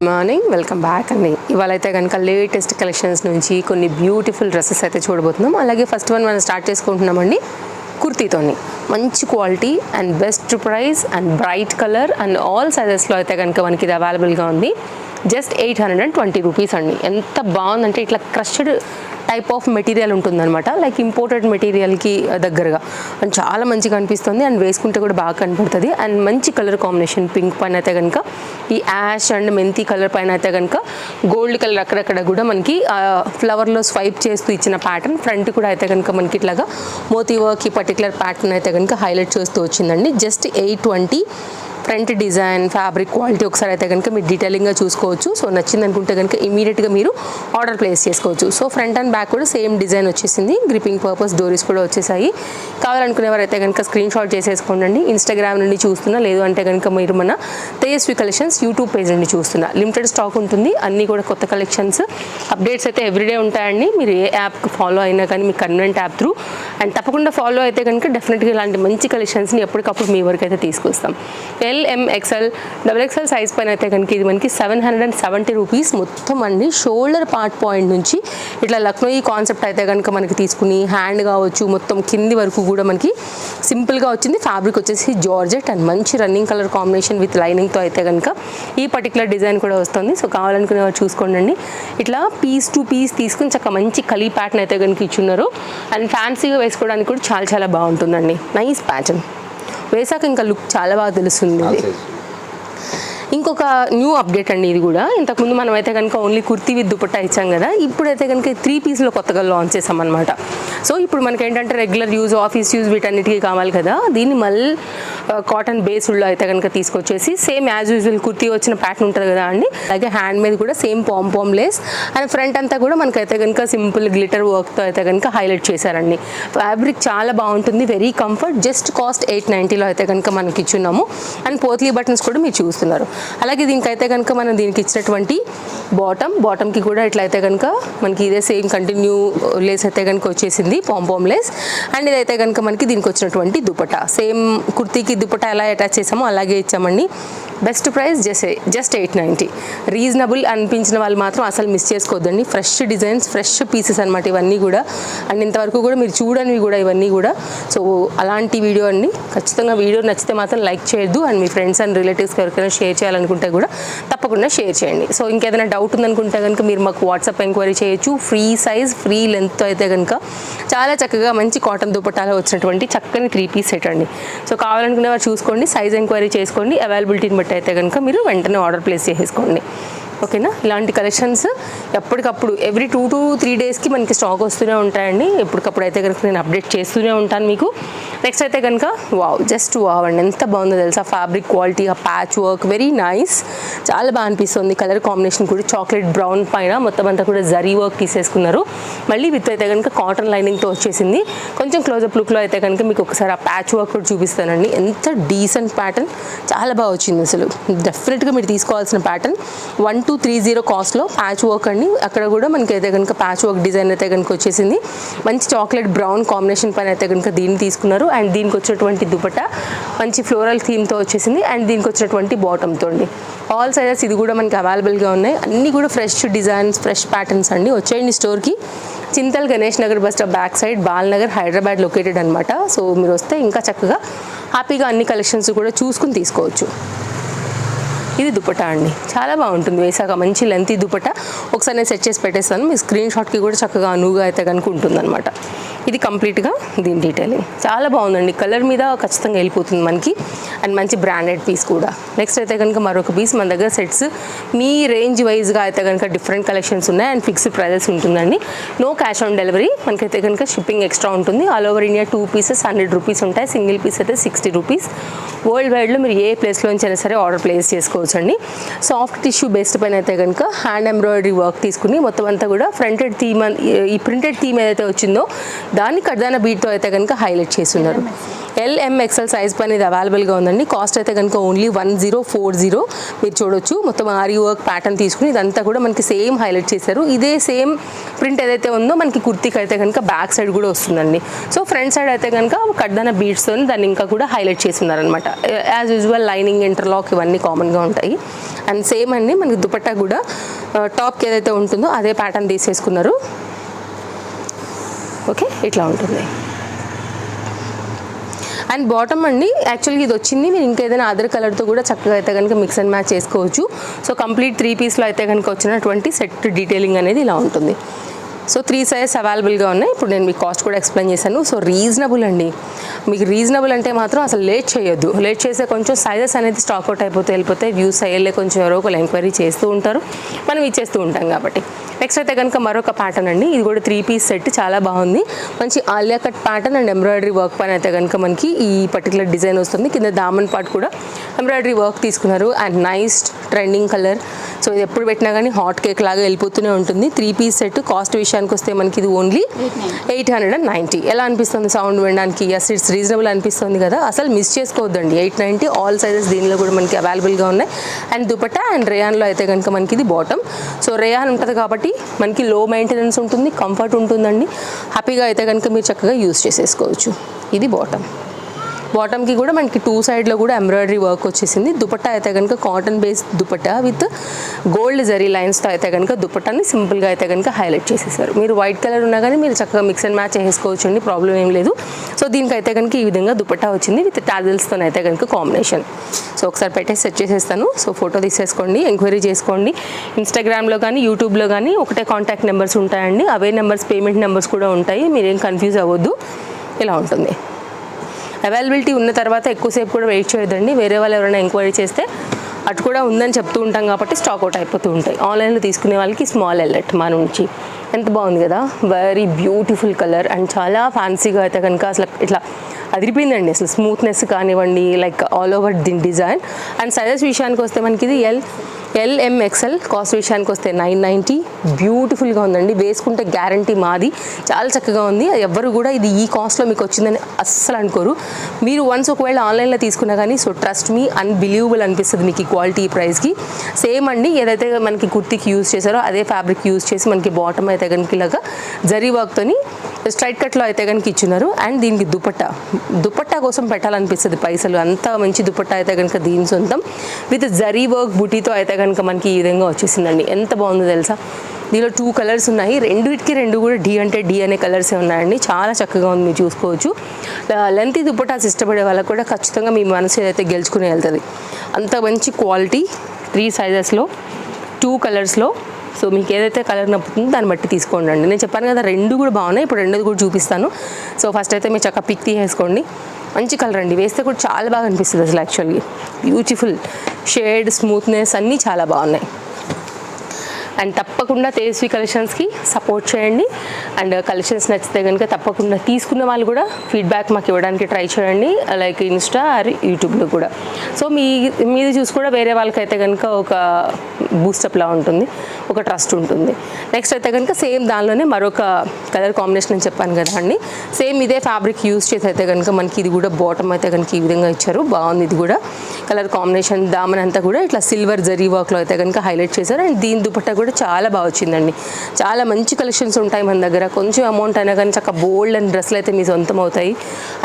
Morning welcome back అండి. ఇవాళ అయితే కనుక లేటెస్ట్ కలెక్షన్స్ నుంచి కొన్ని బ్యూటిఫుల్ డ్రెస్సెస్ అయితే చూడబోతున్నాం. అలాగే ఫస్ట్ వన్ మనం స్టార్ట్ చేసుకుంటున్నామండి కుర్తీతోని. మంచి quality and best price and bright colour and all సైజెస్లో అయితే కనుక మనకి ఇది అవైలబుల్గా ఉంది. జస్ట్ 820 రూపీస్ అండి. ఎంత బాగుందంటే ఇట్లా క్రష్డ్ టైప్ ఆఫ్ మెటీరియల్ ఉంటుందన్నమాట, లైక్ ఇంపోర్టెడ్ మెటీరియల్కి దగ్గరగా అండ్ చాలా మంచిగా అనిపిస్తుంది అండ్ వేసుకుంటే కూడా బాగా కనపడుతుంది. అండ్ మంచి కలర్ కాంబినేషన్ పింక్ పైన అయితే కనుక ఈ యాష్ అండ్ మెంతి కలర్ పైన అయితే కనుక గోల్డ్ కలర్ అక్కడక్కడ కూడా మనకి ఫ్లవర్లో స్వైప్ చేస్తూ ఇచ్చిన ప్యాటర్న్, ఫ్రంట్ కూడా అయితే కనుక మనకి ఇట్లాగా మోతీ వర్క్ ఈ పర్టికులర్ ప్యాటర్న్ అయితే కనుక హైలైట్ చేస్తూ వచ్చిందండి. Just 820 front design fabric quality ఒకసారి అయితే కనుక మీరు డీటెయిలింగ్గా చూసుకోవచ్చు. సో నచ్చింది అనుకుంటే కనుక ఇమీడియట్గా మీరు ఆర్డర్ ప్లేస్ చేసుకోవచ్చు. సో ఫ్రంట్ అండ్ బ్యాక్ కూడా సేమ్ డిజైన్ వచ్చేసింది. గ్రిప్పింగ్ పర్పస్ డోరీస్ కూడా వచ్చేసాయి. కావాలనుకునేవారైతే కనుక స్క్రీన్ షాట్ చేసేసుకోండి. ఇన్స్టాగ్రామ్ నుండి చూస్తున్నా, లేదు అంటే కనుక మీరు మన తేజస్వి కలెక్షన్స్ యూట్యూబ్ పేజ్ నుండి చూస్తున్నా. లిమిటెడ్ స్టాక్ ఉంటుంది, అన్నీ కూడా కొత్త కలెక్షన్స్ అప్డేట్స్ అయితే ఎవ్రీడే ఉంటాయండి. మీరు ఏ యాప్కి ఫాలో అయినా కానీ మీ కన్వెంట్ యాప్ త్రూ అండ్ తప్పకుండా ఫాలో అయితే కనుక డెఫినెట్గా ఇలాంటి మంచి కలెక్షన్స్ని ఎప్పటికప్పుడు మీ వరకు అయితే తీసుకొస్తాం. LM XL XXL సైజ్ పైన అయితే కనుక ఇది మనకి 770 రూపీస్ మొత్తం అండి. షోల్డర్ పార్ట్ పాయింట్ నుంచి ఇట్లా లక్నోయి కాన్సెప్ట్ అయితే కనుక మనకి తీసుకుని హ్యాండ్ కావచ్చు మొత్తం కింది వరకు కూడా మనకి సింపుల్గా వచ్చింది. ఫ్యాబ్రిక్ వచ్చేసి జార్జెట్ అండ్ మంచి రన్నింగ్ కలర్ కాంబినేషన్ విత్ లైనింగ్తో అయితే కనుక ఈ పర్టికులర్ డిజైన్ కూడా వస్తుంది. సో కావాలనుకునే వారు చూసుకోండి. ఇట్లా పీస్ టు పీస్ తీసుకుని చక్కగా మంచి కలీ ప్యాటర్న్ అయితే కనుక ఇచ్చున్నారు అండ్ ఫ్యాన్సీగా వేసుకోవడానికి కూడా చాలా చాలా బాగుంటుందండి. నైస్ ప్యాటర్న్ వేసాక ఇంకా లుక్ చాలా బాగా తెలుస్తుంది. ఇంకొక న్యూ అప్డేట్ అండి ఇది కూడా. ఇంతకుముందు మనం అయితే కనుక ఓన్లీ కుర్తీ విత్ దుపట్టా ఇచ్చాం కదా, ఇప్పుడైతే కనుక 3 పీస్లో కొత్తగా లాంచ్ చేసామన్నమాట. సో ఇప్పుడు మనకి ఏంటంటే రెగ్యులర్ యూజ్ ఆఫీస్ యూజ్ వీటన్నిటికీ కావాలి కదా, దీన్ని మళ్ళీ కాటన్ బేస్డ్లో అయితే కనుక తీసుకొచ్చేసి సేమ్ యాజ్ యూజువల్ కుర్తీ వచ్చిన ప్యాటర్న్ ఉంటుంది కదా అండి, అలాగే హ్యాండ్ మీద కూడా same palm Lay's and front అంతా కూడా మనకైతే కనుక సింపుల్ గ్లిటర్ వర్క్తో అయితే కనుక హైలైట్ చేశారండి. ఫ్యాబ్రిక్ చాలా బాగుంటుంది, వెరీ కంఫర్ట్. జస్ట్ కాస్ట్ 890లో అయితే కనుక మనకి ఇచ్చున్నాము అండ్ పోత్లీ బటన్స్ కూడా మీరు చూస్తున్నారు. అలాగే దీనికైతే కనుక మనం దీనికి ఇచ్చినటువంటి బాటమ్కి కూడా ఇట్లయితే కనుక మనకి ఇదే సేమ్ కంటిన్యూ లేస్ అయితే కనుక వచ్చేసింది, పామ్ లేస్. అండ్ ఇదైతే కనుక మనకి దీనికి వచ్చినటువంటి దుపట్టా సేమ్ కుర్తీకి దుపట్టా ఎలా అటాచ్ చేసామో అలాగే ఇచ్చామండి. Best price just 890. రీజనబుల్ అనిపించిన వాళ్ళు మాత్రం అసలు మిస్ చేసుకోవద్దండి. ఫ్రెష్ డిజైన్స్ ఫ్రెష్ పీసెస్ అనమాట ఇవన్నీ కూడా. అండ్ ఇంతవరకు కూడా మీరు చూడనివి కూడా ఇవన్నీ కూడా. సో అలాంటి వీడియో అండి. ఖచ్చితంగా వీడియో నచ్చితే మాత్రం లైక్ చేయొద్దు అండ్ మీ ఫ్రెండ్స్ అండ్ రిలేటివ్స్కి ఎవరికైనా షేర్ చేయాలనుకుంటే కూడా తప్పకుండా షేర్ చేయండి. సో ఇంకేదైనా డౌట్ ఉందనుకుంటే కనుక మీరు మాకు వాట్సాప్ ఎంక్వైరీ చేయొచ్చు. ఫ్రీ సైజ్ ఫ్రీ లెంత్తో అయితే కనుక చాలా చక్కగా మంచి కాటన్ దుపట్టాలో వచ్చినటువంటి చక్కని 3 పీస్ సెట్ అండి. సో కావాలనుకునే వారు చూసుకోండి, సైజ్ ఎంక్వైరీ చేసుకోండి, అవైలబిలిటీని బట్టి అయితే కనుక మీరు వెంటనే ఆర్డర్ ప్లేస్ చేసుకోండి. ఓకేనా. ఇలాంటి కలెక్షన్స్ ఎప్పటికప్పుడు ఎవ్రీ 2 to 3 డేస్కి మనకి స్టాక్ వస్తూనే ఉంటాయండి. ఎప్పటికప్పుడు అయితే కనుక నేను అప్డేట్ చేస్తూనే ఉంటాను మీకు. నెక్స్ట్ అయితే కనుక జస్ట్ వావ్ అండి, ఎంత బాగుందో తెలుసా. ఫ్యాబ్రిక్ క్వాలిటీ, ఆ ప్యాచ్ వర్క్ వెరీ నైస్, చాలా బాగా అనిపిస్తుంది. కలర్ కాంబినేషన్ కూడా చాక్లెట్ బ్రౌన్ పైన మొత్తం అంతా కూడా జరీ వర్క్ తీసేసుకున్నారు. మళ్ళీ విత్ అయితే కనుక కాటన్ లైనింగ్తో వచ్చేసింది. కొంచెం క్లోజప్ లుక్లో అయితే కనుక మీకు ఒకసారి ఆ ప్యాచ్ వర్క్ కూడా చూపిస్తానండి. ఎంత డీసెంట్ ప్యాటర్న్, చాలా బాగా వచ్చింది అసలు. డెఫినెట్గా మీరు తీసుకోవాల్సిన ప్యాటర్న్. 1230 కాస్ట్లో ప్యాచ్ వర్క్ అండి. అక్కడ కూడా మనకి అయితే కనుక ప్యాచ్ వర్క్ డిజైన్ అయితే కనుక వచ్చేసింది. మంచి చాక్లెట్ బ్రౌన్ కాంబినేషన్ పైన అయితే కనుక దీన్ని తీసుకున్నారు. అండ్ దీనికి వచ్చినటువంటి దుపట్టా మంచి ఫ్లోరల్ థీమ్తో వచ్చేసింది. అండ్ దీనికి వచ్చినటువంటి బాటమ్తో అండి. ఆల్ సైజెస్ ఇది కూడా మనకి అవైలబుల్గా ఉన్నాయి. అన్నీ కూడా ఫ్రెష్ డిజైన్స్ ఫ్రెష్ ప్యాటర్న్స్ అండి. వచ్చేయండి స్టోర్కి. Chintal Ganesh Nagar bus stop back side Balnagar Hyderabad located అనమాట. సో మీరు వస్తే ఇంకా చక్కగా హ్యాపీగా అన్ని కలెక్షన్స్ కూడా చూసుకుని తీసుకోవచ్చు. ఇది దుపట్టా అండి, చాలా బాగుంటుంది వేసాక. మంచి లెంతీ దుపట్టా. ఒకసారి నేను సెట్ చేసి పెట్టేస్తాను, మీ స్క్రీన్ షాట్కి కూడా చక్కగా అనువుగా అయితే కనుక ఉంటుందన్నమాట. ఇది కంప్లీట్గా దీని డీటెయిలింగ్ చాలా బాగుందండి. కలర్ మీద ఖచ్చితంగా వెళ్ళిపోతుంది మనకి. అండ్ మంచి బ్రాండెడ్ పీస్ కూడా. నెక్స్ట్ అయితే కనుక మరొక పీస్ మన దగ్గర సెట్స్ మీ రేంజ్ వైజ్గా అయితే కనుక డిఫరెంట్ కలెక్షన్స్ ఉన్నాయి అండ్ ఫిక్స్డ్ ప్రైజెస్ ఉంటుందండి. No cash on delivery. మనకైతే కనుక షిప్పింగ్ ఎక్స్ట్రా ఉంటుంది. All over India 2 pieces 100 rupees ఉంటాయి. సింగిల్ పీస్ అయితే 60 రూపీస్. వరల్డ్ వైడ్లో మీరు ఏ ప్లేస్లోంచి అయినా సరే ఆర్డర్ ప్లేస్ చేసుకోవచ్చు అండి. సాఫ్ట్ టిష్యూ బేస్డ్ పైన అయితే కనుక హ్యాండ్ ఎంబ్రాయిడరీ వర్క్ తీసుకుని మొత్తం అంతా కూడా ఫ్రంటెడ్ థీమ్, ఈ ప్రింటెడ్ థీమ్ ఏదైతే వచ్చిందో దాన్ని కడ్దాన బీట్తో అయితే కనుక హైలైట్ చేస్తున్నారు. LM XL సైజ్ పైన ఇది అవైలబుల్గా ఉందండి. కాస్ట్ అయితే కనుక ఓన్లీ 1040. మీరు చూడొచ్చు మొత్తం ఆరీ వర్క్ ప్యాటర్న్ తీసుకుని ఇదంతా కూడా మనకి సేమ్ హైలైట్ చేశారు. ఇదే సేమ్ ప్రింట్ ఏదైతే ఉందో మనకి కుర్తీకి అయితే కనుక బ్యాక్ సైడ్ కూడా వస్తుందండి. సో ఫ్రంట్ సైడ్ అయితే కనుక కడ్దాన బీట్స్తో దాన్ని ఇంకా కూడా హైలైట్ చేస్తున్నారనమాట. యాజ్ యూజువల్ లైనింగ్ ఇంటర్లాక్ ఇవన్నీ కామన్గా ఉంటాయి. అండ్ సేమ్ అండి మనకి దుపట్టా కూడా టాప్కి ఏదైతే ఉంటుందో అదే ప్యాటర్న్ తీసేసుకున్నారు. ఓకే, ఇట్లా ఉంటుంది. అండ్ బాటమ్ అండి యాక్చువల్గా ఇది వచ్చింది, మీరు ఇంకేదైనా అదర్ కలర్తో కూడా చక్కగా అయితే కనుక మిక్స్ అండ్ మ్యాచ్ చేసుకోవచ్చు. సో కంప్లీట్ 3 పీస్లో అయితే కనుక వచ్చినటువంటి సెట్ డీటెయిలింగ్ అనేది ఇలా ఉంటుంది. సో 3 సైజెస్ అవైలబుల్గా ఉన్నాయి. ఇప్పుడు నేను మీకు కాస్ట్ కూడా ఎక్స్ప్లెయిన్ చేశాను. సో రీజనబుల్ అండి, మీకు రీజనబుల్ అంటే మాత్రం అసలు లేట్ చేయొద్దు. లేట్ చేస్తే కొంచెం సైజెస్ అనేది స్టాక్ అవుట్ వెళ్ళిపోతే వ్యూస్ అయ్యలే కొంచెం ఎవరో ఒకరు ఎంక్వైరీ చేస్తూ ఉంటారు, మనం ఇచ్చేస్తూ ఉంటాం కాబట్టి. నెక్స్ట్ అయితే కనుక మరొక ప్యాటర్న్ అండి, ఇది కూడా 3 పీస్ సెట్ చాలా బాగుంది. మంచి Alia cut pattern and embroidery work పైన అయితే కనుక మనకి ఈ పర్టికులర్ డిజైన్ వస్తుంది. కింద దామన్ పార్ట్ కూడా ఎంబ్రాయిడరీ వర్క్ తీసుకున్నారు and nice trending colour. So ఇది ఎప్పుడు పెట్టినా కానీ హాట్ కేక్ లాగా వెళ్ళిపోతూనే ఉంటుంది. 3 పీస్ సెట్. కాస్ట్ విషయానికి వస్తే మనకి ఇది ఓన్లీ 890. ఎలా అనిపిస్తుంది సౌండ్ వినడానికి? ఎస్, ఇట్స్ రీజనబుల్ అనిపిస్తుంది కదా, అసలు మిస్ చేసుకోవద్దండి. 890 ఆల్ సైజెస్ దీనిలో కూడా మనకి అవైలబుల్గా ఉన్నాయి. అండ్ దుపట్టా అండ్ రేయాన్లో అయితే కనుక మనకి ఇది బాటమ్. సో రేయాన్ ఉంటుంది కాబట్టి మనకి లో మెయింటెనెన్స్ ఉంటుంది, కంఫర్ట్ ఉంటుందండి. హ్యాపీగా అయితే కనుక మీరు చక్కగా యూస్ చేసేసుకోవచ్చు. ఇది బాటమ్. బాటమ్కి కూడా మనకి 2 సైడ్లో కూడా ఎంబ్రాయిడరీ వర్క్ వచ్చేసింది. దుపట్టా అయితే కనుక cotton based dupatta with gold zari లైన్స్తో అయితే కనుక దుపట్టాని సింపుల్గా అయితే కనుక హైలైట్ చేసేసారు. మీరు వైట్ కలర్ ఉన్నా కానీ మీరు చక్కగా మిక్స్ అండ్ మ్యాచ్ చేసుకోవచ్చు అండి, ప్రాబ్లం ఏం లేదు. సో దీనికి అయితే కనుక ఈ విధంగా దుపట్టా వచ్చింది విత్ టాజిల్స్తో అయితే కనుక కాంబినేషన్. సో ఒకసారి పెట్టేసి సెట్ చేసేస్తాను. సో ఫోటో తీసేసుకోండి, ఎంక్వైరీ చేసుకోండి. ఇన్స్టాగ్రామ్లో కానీ యూట్యూబ్లో కానీ ఒకటే కాంటాక్ట్ నెంబర్స్ ఉంటాయండి, అవే నెంబర్స్ పేమెంట్ నెంబర్స్ కూడా ఉంటాయి, మీరేం కన్ఫ్యూజ్ అవ్వద్దు. ఇలా ఉంటుంది. అవైలబిలిటీ ఉన్న తర్వాత ఎక్కువసేపు కూడా వెయిట్ చేయొద్దండి. వేరే వాళ్ళు ఎవరైనా ఎంక్వైరీ చేస్తే అటు కూడా ఉందని చెప్తూ ఉంటాం కాబట్టి స్టాక్ అవుట్ అయిపోతూ ఉంటాయి. ఆన్లైన్లో తీసుకునే వాళ్ళకి స్మాల్ ఎల్లెట్ మా నుంచి. ఎంత బాగుంది కదా, వెరీ బ్యూటిఫుల్ కలర్ అండ్ చాలా ఫ్యాన్సీగా అయితే కనుక అసలు ఇట్లా అదిరిపోయిందండి. అసలు స్మూత్నెస్ కానివ్వండి, లైక్ ఆల్ ఓవర్ దీని డిజైన్. అండ్ సైజెస్ విషయానికి వస్తే మనకి ఇది LMXL. కాస్ట్ విషయానికి వస్తే 990. బ్యూటిఫుల్గా ఉందండి, వేసుకుంటే గ్యారంటీ మాది. చాలా చక్కగా ఉంది. ఎవ్వరు కూడా ఇది ఈ కాస్ట్లో మీకు వచ్చిందని అస్సలు అనుకోరు. మీరు వన్స్ ఒకవేళ ఆన్లైన్లో తీసుకున్నా కానీ సో ట్రస్ట్ మీ, అన్బిలీవబుల్ అనిపిస్తుంది మీకు ఈ క్వాలిటీ ప్రైస్కి. సేమ్ అండి, ఏదైతే మనకి కుర్తీకి యూజ్ చేశారో అదే ఫ్యాబ్రిక్ యూజ్ చేసి మనకి బాటమ్ అయితే కనుక ఇలాగా జరీ వర్క్తోని స్ట్రైట్ కట్లో అయితే కనుక ఇచ్చినారు. అండ్ దీనికి దుపట్టా కోసం పెట్టాలనిపిస్తుంది పైసలు, అంత మంచి దుపట్టా అయితే కనుక దీని సొంతం విత్ జరీ వర్క్ బుటీతో అయితే కనుక మనకి ఈ విధంగా వచ్చేసిందండి. ఎంత బాగుందో తెలుసా. దీనిలో 2 కలర్స్ ఉన్నాయి, రెండుకి కూడా డి అంటే డి అనే కలర్సే ఉన్నాయండి. చాలా చక్కగా ఉంది, మీరు చూసుకోవచ్చు. లెంత్ దుపట్టాస్ ఇష్టపడే వాళ్ళకి కూడా ఖచ్చితంగా మీ మనసు ఏదైతే గెలుచుకుని వెళ్తుంది. అంత మంచి క్వాలిటీ, 3 సైజెస్లో 2 కలర్స్లో. సో మీకు ఏదైతే కలర్ నప్పుతుందో దాన్ని బట్టి తీసుకోండి అండి. నేను చెప్పాను కదా 2 కూడా బాగున్నాయి, ఇప్పుడు 2 కూడా చూపిస్తాను. సో ఫస్ట్ అయితే మీరు చక్కగా పిక్ తీసేసుకోండి. మంచి కలర్ అండి, వేస్తే కూడా చాలా బాగా అనిపిస్తుంది అసలు. యాక్చువల్గా బ్యూటిఫుల్ షేడ్, స్మూత్నెస్ అన్నీ చాలా బాగున్నాయి. అండ్ తప్పకుండా తేజస్వి కలెక్షన్స్కి సపోర్ట్ చేయండి. అండ్ కలెక్షన్స్ నచ్చితే కనుక తప్పకుండా తీసుకున్న వాళ్ళు కూడా ఫీడ్బ్యాక్ మాకు ఇవ్వడానికి ట్రై చేయండి, లైక్ ఇన్స్టా ఆర్ యూట్యూబ్లో కూడా. సో మీది చూసి కూడా వేరే వాళ్ళకైతే కనుక ఒక బూస్టప్లా ఉంటుంది, ఒక ట్రస్ట్ ఉంటుంది. నెక్స్ట్ అయితే కనుక సేమ్ దానిలోనే మరొక కలర్ కాంబినేషన్ అని చెప్పాను కదా అండి, సేమ్ ఇదే ఫ్యాబ్రిక్ యూజ్ చేసి అయితే కనుక మనకి ఇది కూడా బాటమ్ అయితే కనుక ఈ విధంగా ఇచ్చారు. బాగుంది ఇది కూడా కలర్ కాంబినేషన్. దామన్ అంతా కూడా ఇట్లా సిల్వర్ జరీ వర్క్లో అయితే కనుక హైలైట్ చేశారు. అండ్ దీని దుపట్టా కూడా చాలా బాగా వచ్చిందండి. చాలా మంచి కలెక్షన్స్ ఉంటాయి మన దగ్గర. కొంచెం అమౌంట్ అయినా కానీ చక్కగా బోల్డ్ అండ్ డ్రెస్సులు అయితే మీ సొంతం అవుతాయి.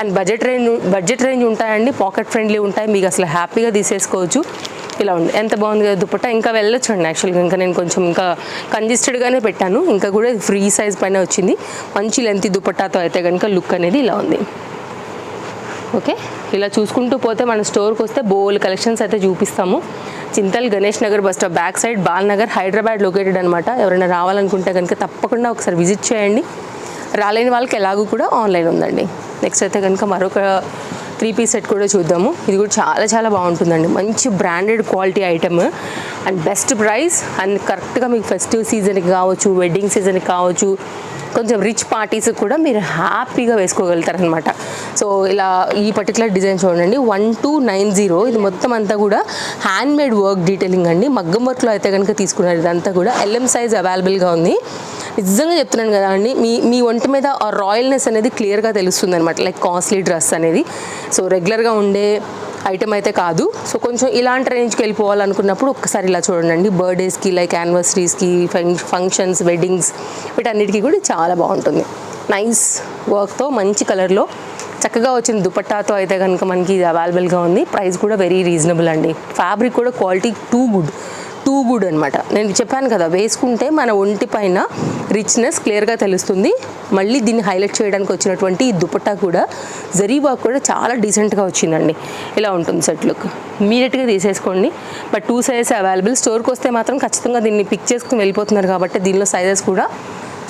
అండ్ బడ్జెట్ రేంజ్ ఉంటాయండి, పాకెట్ ఫ్రెండ్లీ ఉంటాయి, మీకు అసలు హ్యాపీగా తీసేసుకోవచ్చు. ఇలా ఉంది, ఎంత బాగుంది కదా దుపట్టా. ఇంకా వెళ్ళొచ్చు అండి యాక్చువల్గా, ఇంకా నేను కొంచెం ఇంకా కంజెస్టెడ్గానే పెట్టాను. ఇంకా కూడా ఫ్రీ సైజ్ పైన వచ్చింది. మంచి లెంత్ దుపట్టాతో అయితే కనుక లుక్ అనేది ఇలా ఉంది. ఓకే, ఇలా చూసుకుంటూ పోతే మన స్టోర్కి వస్తే బోల్ కలెక్షన్స్ అయితే చూపిస్తాము. Chintal Ganesh Nagar bus stop back side, Balnagar, Hyderabad located అనమాట. ఎవరైనా రావాలనుకుంటే కనుక తప్పకుండా ఒకసారి విజిట్ చేయండి. రాలేని వాళ్ళకి ఎలాగూ కూడా ఆన్లైన్ ఉందండి. నెక్స్ట్ అయితే కనుక మరొక 3 పీస్ సెట్ కూడా చూద్దాము. ఇది కూడా చాలా చాలా బాగుంటుందండి, మంచి branded quality item and best price. And కరెక్ట్గా మీకు ఫెస్టివ్ సీజన్కి కావచ్చు, వెడ్డింగ్ సీజన్కి కావచ్చు, కొంచెం రిచ్ పార్టీస్ కూడా మీరు హ్యాపీగా వేసుకోగలుగుతారనమాట. సో ఇలా ఈ పర్టికులర్ డిజైన్ చూడండి, 1290. ఇది మొత్తం అంతా కూడా హ్యాండ్మేడ్ వర్క్ డీటెయిలింగ్ అండి, మగ్గం వర్క్లో అయితే కనుక తీసుకున్నారు. ఇదంతా కూడా LM సైజ్ అవైలబుల్గా ఉంది. నిజంగా చెప్తున్నాను కదా అండి, మీ ఒంటి మీద ఆ రాయల్నెస్ అనేది క్లియర్గా తెలుస్తుంది అనమాట, లైక్ కాస్ట్లీ డ్రెస్ అనేది. సో రెగ్యులర్గా ఉండే ఐటమ్ అయితే కాదు. సో కొంచెం ఇలాంటి రేంజ్కి వెళ్ళిపోవాలనుకున్నప్పుడు ఒక్కసారి ఇలా చూడండి. బర్త్డేస్కి, లైక్ యానివర్సరీస్కి, ఫంక్షన్స్, వెడ్డింగ్స్, వీటన్నిటికీ కూడా చాలా బాగుంటుంది. నైస్ వర్క్తో మంచి కలర్లో చక్కగా వచ్చిన దుపట్టాతో అయితే కనుక మనకి ఇది అవైలబుల్గా ఉంది. ప్రైస్ కూడా వెరీ రీజనబుల్ అండి. ఫ్యాబ్రిక్ కూడా quality too good. Too good అనమాట. నేను చెప్పాను కదా, వేసుకుంటే మన ఒంటి పైన రిచ్నెస్ క్లియర్గా తెలుస్తుంది. మళ్ళీ దీన్ని హైలైట్ చేయడానికి వచ్చినటువంటి ఈ దుపట్టా కూడా జరీ వర్క్ కూడా చాలా డీసెంట్గా వచ్చిందండి. ఇలా ఉంటుంది సెట్ లుక్. ఇమీడియట్గా తీసేసుకోండి. But 2 sizes available. స్టోర్కి వస్తే మాత్రం ఖచ్చితంగా దీన్ని పిక్ చేసుకుని వెళ్ళిపోతున్నారు కాబట్టి దీనిలో సైజెస్ కూడా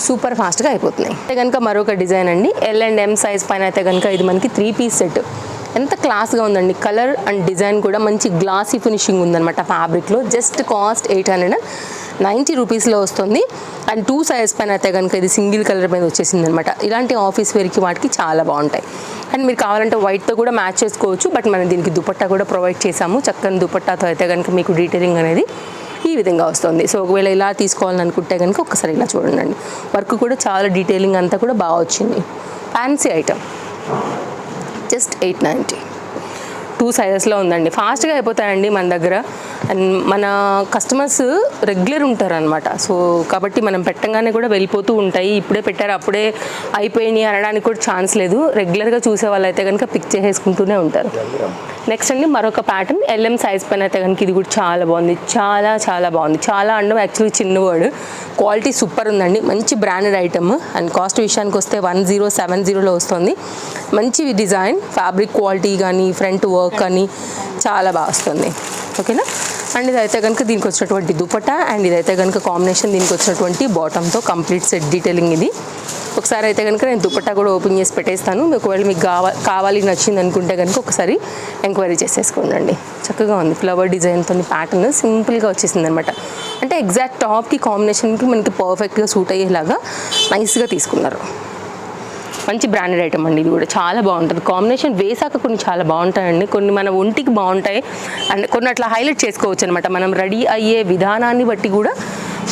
సూపర్ ఫాస్ట్గా అయిపోతున్నాయి. అయితే కనుక మరొక డిజైన్ అండి, L and M సైజ్ పైన అయితే కనుక ఇది మనకి 3 పీస్ సెట్. ఎంత క్లాస్గా ఉందండి. కలర్ అండ్ డిజైన్ కూడా మంచి గ్లాసీ ఫినిషింగ్ ఉందన్నమాట ఫ్యాబ్రిక్లో. జస్ట్ కాస్ట్ 890 రూపీస్లో వస్తుంది. అండ్ 2 సైజ్ పైన అయితే కనుక ఇది సింగిల్ కలర్ మీద వచ్చేసింది అనమాట. ఇలాంటి ఆఫీస్ వేర్కి వాటికి చాలా బాగుంటాయి. అండ్ మీరు కావాలంటే వైట్తో కూడా మ్యాచ్ చేసుకోవచ్చు. బట్ మనం దీనికి దుపట్టా కూడా ప్రొవైడ్ చేసాము. చక్కని దుపట్టాతో అయితే కనుక మీకు డీటెయిలింగ్ అనేది ఈ విధంగా వస్తుంది. సో ఒకవేళ ఇలా తీసుకోవాలని అనుకుంటే కనుక ఒకసారి ఇలా చూడండి. వర్క్ కూడా చాలా డీటెయిలింగ్ అంతా కూడా బాగా వచ్చింది. Fancy item just 890. 2 సైజెస్లో ఉందండి. ఫాస్ట్గా అయిపోతాయండి మన దగ్గర. అండ్ మన కస్టమర్స్ రెగ్యులర్ ఉంటారనమాట. సో కాబట్టి మనం పెట్టంగానే కూడా వెళ్ళిపోతూ ఉంటాయి. ఇప్పుడే పెట్టారు అప్పుడే అయిపోయినాయి అనడానికి కూడా ఛాన్స్ లేదు. రెగ్యులర్గా చూసే వాళ్ళు అయితే కనుక పిక్ చేసేసుకుంటూనే ఉంటారు. నెక్స్ట్ అండి మరొక ప్యాటర్న్ LM సైజ్ పైన అయితే కనుక ఇది కూడా చాలా బాగుంది. చాలా చాలా బాగుంది. చాలా అండం యాక్చువల్లీ చిన్న వర్డ్. క్వాలిటీ సూపర్ ఉందండి. మంచి బ్రాండెడ్ ఐటమ్. అండ్ కాస్ట్ విషయానికి వస్తే 1070లో వస్తుంది. మంచి డిజైన్, ఫ్యాబ్రిక్ క్వాలిటీ కానీ ఫ్రంట్ వర్క్ కానీ చాలా బాగా వస్తుంది. ఓకేనా. అండ్ ఇదైతే కనుక దీనికి వచ్చినటువంటి దుపట్టా. అండ్ ఇదైతే కనుక కాంబినేషన్ దీనికి వచ్చినటువంటి బాటంతో కంప్లీట్ సెట్ డీటెయిలింగ్ ఇది. ఒకసారి అయితే కనుక నేను దుపట్టా కూడా ఓపెన్ చేసి పెట్టేస్తాను. ఒకవేళ మీకు కావాలి నచ్చింది అనుకుంటే కనుక ఒకసారి ఎంక్వైరీ చేసేసుకోండి. చక్కగా ఉంది. ఫ్లవర్ డిజైన్తో ప్యాటర్న్ సింపుల్గా వచ్చేసింది అనమాట. అంటే ఎగ్జాక్ట్ టాప్కి కాంబినేషన్కి మనకి పర్ఫెక్ట్గా సూట్ అయ్యేలాగా నైస్గా తీసుకున్నారు. మంచి బ్రాండెడ్ ఐటమ్ అండి. ఇది కూడా చాలా బాగుంటుంది. కాంబినేషన్ వేసాక కొన్ని చాలా బాగుంటాయండి. కొన్ని మన ఒంటికి బాగుంటాయి. అండ్ కొన్ని అట్లా హైలైట్ చేసుకోవచ్చు అనమాట. మనం రెడీ అయ్యే విధానాన్ని బట్టి కూడా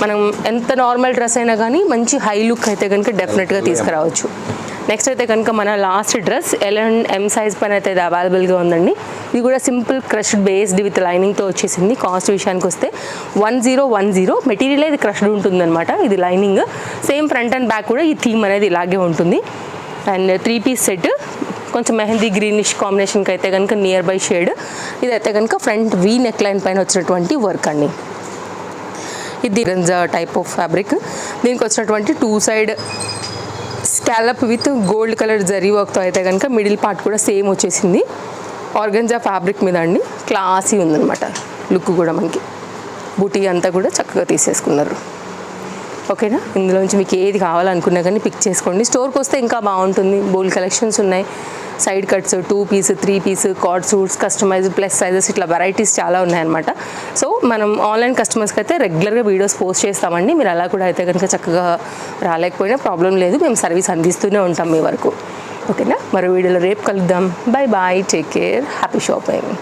మనం ఎంత నార్మల్ డ్రెస్ అయినా కానీ మంచి హై లుక్ అయితే కనుక డెఫినెట్గా తీసుకురావచ్చు. నెక్స్ట్ అయితే కనుక మన last dress L and M size పైన అయితే ఇది అవైలబుల్గా ఉందండి. ఇది కూడా సింపుల్ క్రష్డ్ బేస్డ్ విత్ లైనింగ్తో వచ్చేసింది. కాస్ట్ విషయానికి వస్తే 1010. మెటీరియల్ ఇది క్రష్డ్ ఉంటుందన్నమాట. ఇది lining. Same front and back కూడా ఈ థీమ్ అనేది ఇలాగే ఉంటుంది. And 3 piece set. కొంచెం మెహందీ గ్రీనిష్ కాంబినేషన్కి అయితే కనుక నియర్ బై షేడ్. ఇదైతే కనుక ఫ్రంట్ వీ నెక్ లైన్ పైన వచ్చినటువంటి వర్క్ అండి. ఇది గంజా టైప్ ఆఫ్ ఫ్యాబ్రిక్. దీనికి వచ్చినటువంటి 2 side scallop with gold colour zari వర్క్తో అయితే కనుక మిడిల్ పార్ట్ కూడా సేమ్ వచ్చేసింది. ఆర్గంజా ఫ్యాబ్రిక్ మీద అండి. క్లాసీ ఉందన్నమాట లుక్ కూడా. మనకి బూటీ అంతా కూడా చక్కగా తీసేసుకున్నారు. ఓకేనా. ఇందులోంచి మీకు ఏది కావాలనుకున్నా కానీ పిక్ చేసుకోండి. స్టోర్కి వస్తే ఇంకా బాగుంటుంది. బోల్ కలెక్షన్స్ ఉన్నాయి. Side cuts, 2 piece, 3 piece, cord suits, customize plus sizes, ఇట్లా వెరైటీస్ చాలా ఉన్నాయన్నమాట. సో మనం ఆన్లైన్ కస్టమర్స్కి అయితే రెగ్యులర్గా వీడియోస్ పోస్ట్ చేస్తామండి. మీరు అలా కూడా అయితే కనుక చక్కగా రాలేకపోయినా ప్రాబ్లం లేదు. మేము సర్వీస్ అందిస్తూనే ఉంటాం మీ వరకు. ఓకేనా. మరో వీడియోలో రేపు కలుద్దాం. Bye bye. Take care. Happy shopping.